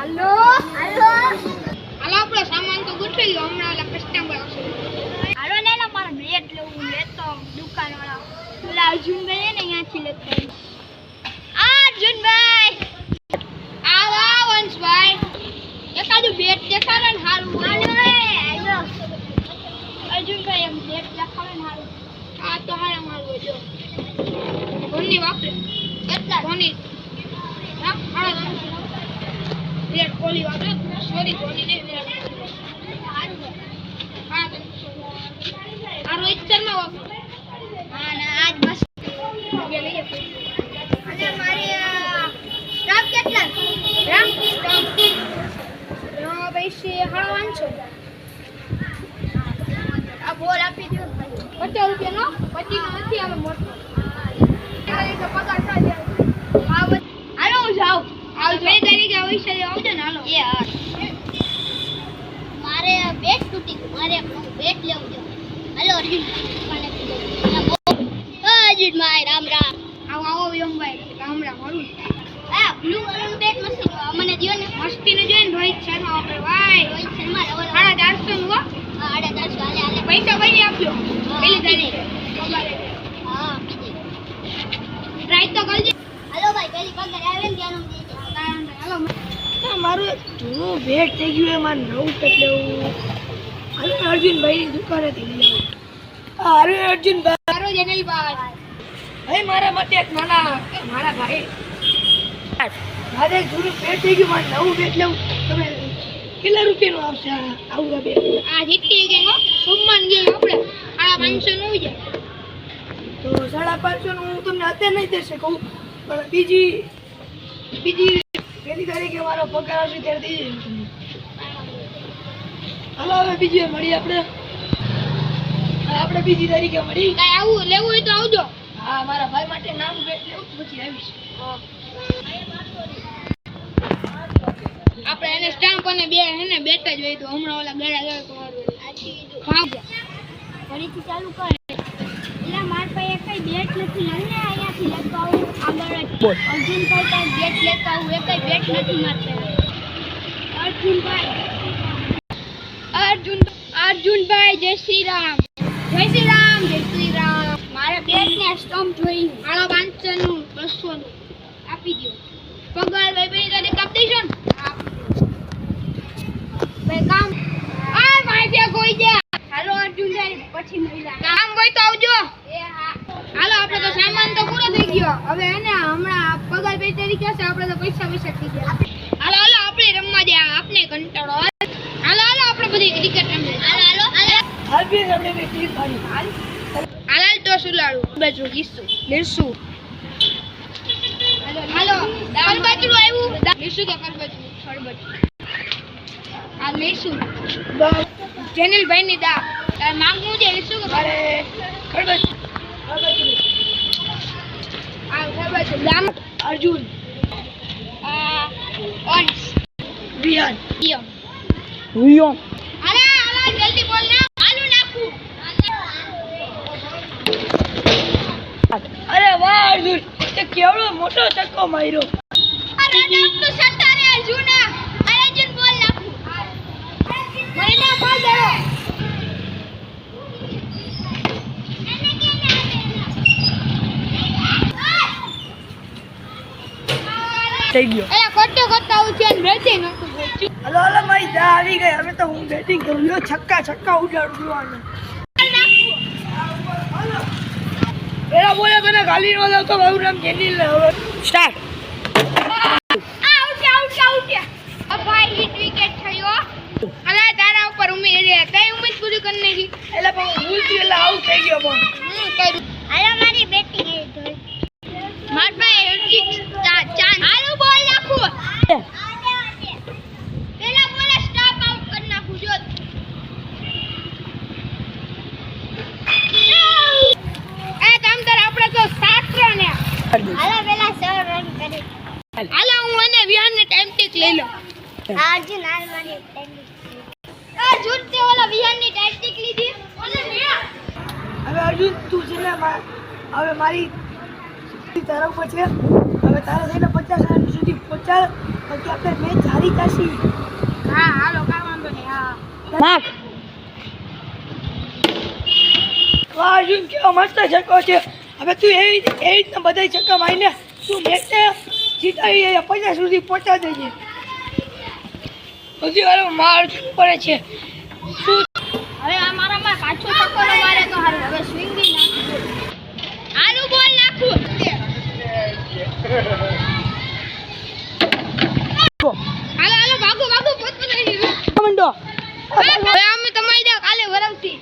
હાલો હાલો હાલો આપણો સામાન તો ગોઠવી ગયો હમણાં ઓલા કસ્ટમર આવશે હાલો ને એલા મારા બેટ લેવું લેતો દુકાન વાળા ઓલા અર્જુનભાઈ ને અહીંયાથી લેતો અર્જુનભાઈ આવા વંશભાઈ એકાદું બેટ દેખાડે ને હારું હાલો હાલો અર્જુનભાઈ એમ બેટ દેખાડે ને હારું આ તો હારા મારું જો ધોની વાપરે કેટલા ધોની હા હારા વિરાટ કોહલી વાપરે સોરી ધોની ને વિરાટ હારું હા આ રોહિત શર્મા વાપરે હા ના આજ બસ બે લઈએ અને મારી સ્ટાફ કેટલા રામ સ્ટાફ નો પૈસે હળવાંચો આ બોલ આપી દો 50 રૂપિયાનો 25 નો નથી આવે મોટો પગાર થાય હાલો હું જાઉં આવજો બે તારીખે આવશે આવજો ને હાલો એ હા મારે બેટ તૂટી મારે બેટ લેવું છે હાલો અર્જુન અર્જુન ભાઈ રામ રામ આવો આવો વિયમભાઈ રામ રામ હારું આ બ્લુ કલરનું બેટ મસ્તી મને દિયો ને મસ્તી ને જોઈને રોહિત શર્મા વાપરે ભાઈ રોહિત શર્મા 450 નું હો 450 હાલે હાલે પૈસા ભરી આપજો પેલી તારીખે હા ટ્રાય તો કરજે હાલો ભાઈ પેલી પગાર આવે ને ત્યાંનો દેજે હાલો મારું જૂનું ભેટ થઈ ગયું એમાં નવું પેટ લેવું હાલો અર્જુનભાઈની દુકાનેથી લઈ આવું હાલો અર્જુનભાઈ મારો જનલભાઈ ભાઈ મારા માટે એક નાના મારા ભાઈ મારે એક જૂનું ભેટ થઈ ગયું મારે નવું ભેટ લેવું તમે કેટલા રૂપિયાનું આવશે આવું ભેટ આ જીતી ગઈ હો સુમન ગઈ આપણે 550 નું છે તો 550 નું હું તમને અત્યારે નહીં દઈ શકું પણ બીજી પહેલી તારીખે મારો પગાર આવશે ત્યારે દઈ દઈશ તમને હાલો હવે બીજી મળી આપણે બીજી તારીખે મળી કાઈ આવું લેવું હોય તો આવજો હા મારા ભાઈ માટે નાનું બેટ લેવું પછી આવીશ આપણે એને સ્ટામ્પ અને બે હેને બેટ જ હોય તો હમણાં ઓલા ગળા ગળા ભાવ ફરીથી ચાલુ કર એટલે માર પાસે કઈ બેટ નથી લઈને અહીંયાથી લેતો આવું આગળ બોલ અર્જુન ભાઈ બેટ લેતા આવું એકઈ બેટ નથી માર પાસે અર્જુનભાઈ જય શ્રી રામ જય શ્રી રામ જય શ્રી રામ મારે બેટ ને સ્ટમ્પ જોઈ 550 નું 200 નું આપી દો પગાર ભાઈ ભાઈ તારે કાપ દેજો ને ભાઈ કામ આ ભાઈ બે કોઈ જા હાલો અર્જુનભાઈ પછી મહિલા કામ હોય તો આવજો એ હા હાલો આપણે તો સામાન તો પૂરો થઈ ગયો હવે એને હમણાં પગાર ભાઈ તરીકે છે આપણે તો પૈસા થઈ ગયા હાલો હાલો આપણે રમવા દે આપને કંટાળો હાલો હાલો આપણે બધી ક્રિકેટ રમીએ હાલો હાલો હાલ બી આપણે બે ટીમ પાડી હાલ તો સુલાડું બાજુ લીસું હાલો ખરબચડું આવ્યું લીસું તો ખરબચડું આ લીસું જેનિલભાઈ ની દા તાર માંગવું છે લીસું અરે ખરબચડું આ ખરબચડું દામ અર્જુન ઓન્સ વિયાન યમ વિયો અરે અરે જલ્દી બોલ ના આલુ નાખું અરે વાહ અર્જુન તે કેવડો મોટો ચક્કો માર્યો અરે નાખું સટારે અર્જુના અર્જુન બોલ નાખું મહિના બોલ દો થઈ ગયો એ કોટો કોટા ઉઠ્યો ને બેઠી નતું હલો હલો મારી દા આવી ગઈ હવે તો હું બેટિંગ કરું લ્યો છક્કા ઉડાડું આને એલા બોલે તને ગાલી નો દેતો મારું નામ જેનિલ હવે સ્ટાર્ટ આઉટ ભાઈ હિટ વિકેટ થયો અને તારા ઉપર ઉમેર રે તઈ ઉમેર પૂરી કરી નાખી એલા પણ ભૂલથી એલા આઉટ થઈ ગયો પણ કર્યું હાલો મારી બેટિંગ એ ધોઈ માર પાસે ચાન્સ હાલો બોલ નાખું પેલા બોલે સ્ટોપ આઉટ કરી નાખું જો એ કામ કર આપણે તો 7 રન હાલો પેલા 6 રન કરી હાલો હું અને વિહાન ને ટાઈમ ટીક લઈ લો અર્જુન હાલ મારી ટાઈમ અર્જુન તે ઓલા વિહાન ની ટાઈમ ટીક લીધી ઓલે વિહાન હવે અર્જુન તું છે ને હવે મારી તરફ છે હવે તારે થઈને 50 રન સુધી પહોંચાડ પછી આપણે મેચ હારી જશી. હા હાલો કાંઈ વાંધો નહીં હા નાખ. વાહ અર્જુન કેવો મસ્ત છક્કો છે. હવે તું એવી રીતના બધા છક્કા મારીને તું મેચને જીતાવી 50 સુધી પહોંચાડી દેજે. હજી વારો માર પડે છે. શું હવે આ મારામાં કાચો ચક્કર મારે તો હારું હવે સ્વિંગ બી નાખી દો આનું બોલ નાખું હાલો હાલો ભાગો ભાગો પોત પોતાની મંડો હવે અમે તમારી દે કાલે વરવતી